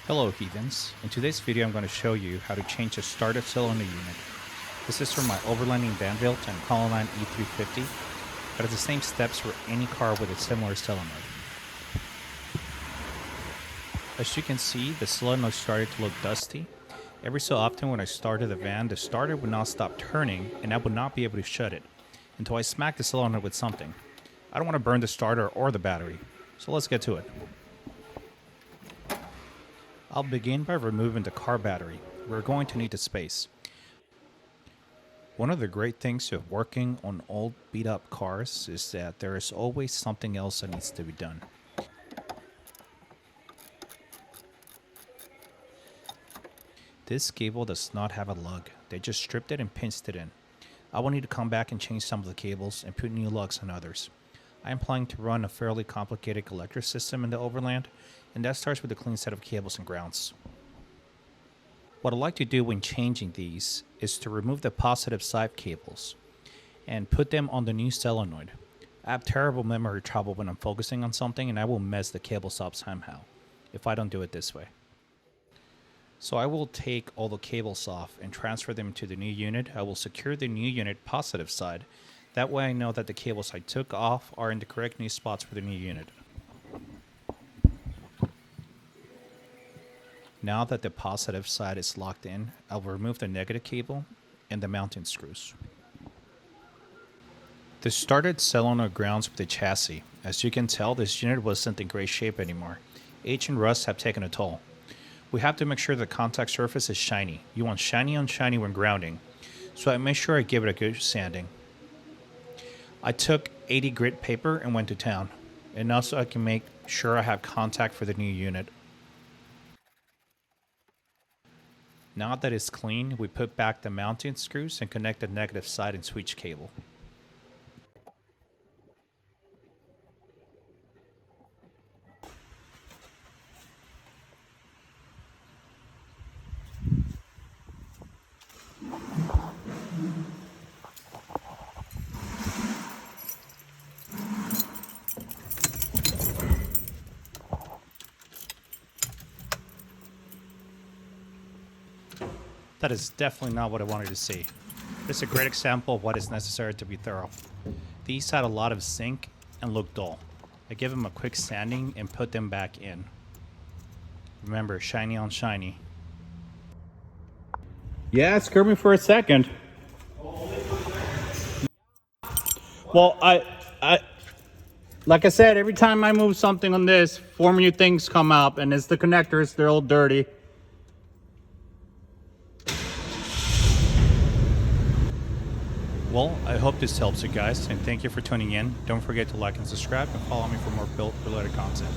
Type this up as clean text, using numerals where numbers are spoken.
Hello heathens, in today's video I'm going to show you how to change the starter cylinder unit. This is for my Overlanding Vanville and Econoline E350, but it's the same steps for any car with a similar solenoid. As you can see, the solenoid started to look dusty. Every so often when I started the van, the starter would not stop turning and I would not be able to shut it until I smacked the solenoid with something. I don't want to burn the starter or the battery, so let's get to it. I'll begin by removing the car battery. We're going to need the space. One of the great things of working on old beat up cars is that there is always something else that needs to be done. This cable does not have a lug. They just stripped it and pinched it in. I will need to come back and change some of the cables and put new lugs on others. I am planning to run a fairly complicated collector system in the Overland, and that starts with a clean set of cables and grounds. What I like to do when changing these is to remove the positive side cables and put them on the new solenoid. I have terrible memory trouble when I'm focusing on something, and I will mess the cables up somehow if I don't do it this way. So I will take all the cables off and transfer them to the new unit. I will secure the new unit positive side. That way I know that the cables I took off are in the correct new spots for the new unit. Now that the positive side is locked in, I'll remove the negative cable and the mounting screws. The started solenoid grounds with the chassis. As you can tell, this unit wasn't in great shape anymore. Age and rust have taken a toll. We have to make sure the contact surface is shiny. You want shiny on shiny when grounding, so I made sure I give it a good sanding. I took 80 grit paper and went to town, and also I can make sure I have contact for the new unit. Now that it's clean, we put back the mounting screws and connect the negative side and switch cable. That is definitely not what I wanted to see. This is a great example of what is necessary to be thorough. These had a lot of zinc and looked dull. I gave them a quick sanding and put them back in. Remember, shiny on shiny. Yeah, it scared me for a second. Well, like I said, every time I move something on this, 4 new things come up, and it's the connectors, they're all dirty. Well, I hope this helps you guys, and thank you for tuning in. Don't forget to like and subscribe, and follow me for more build-related content.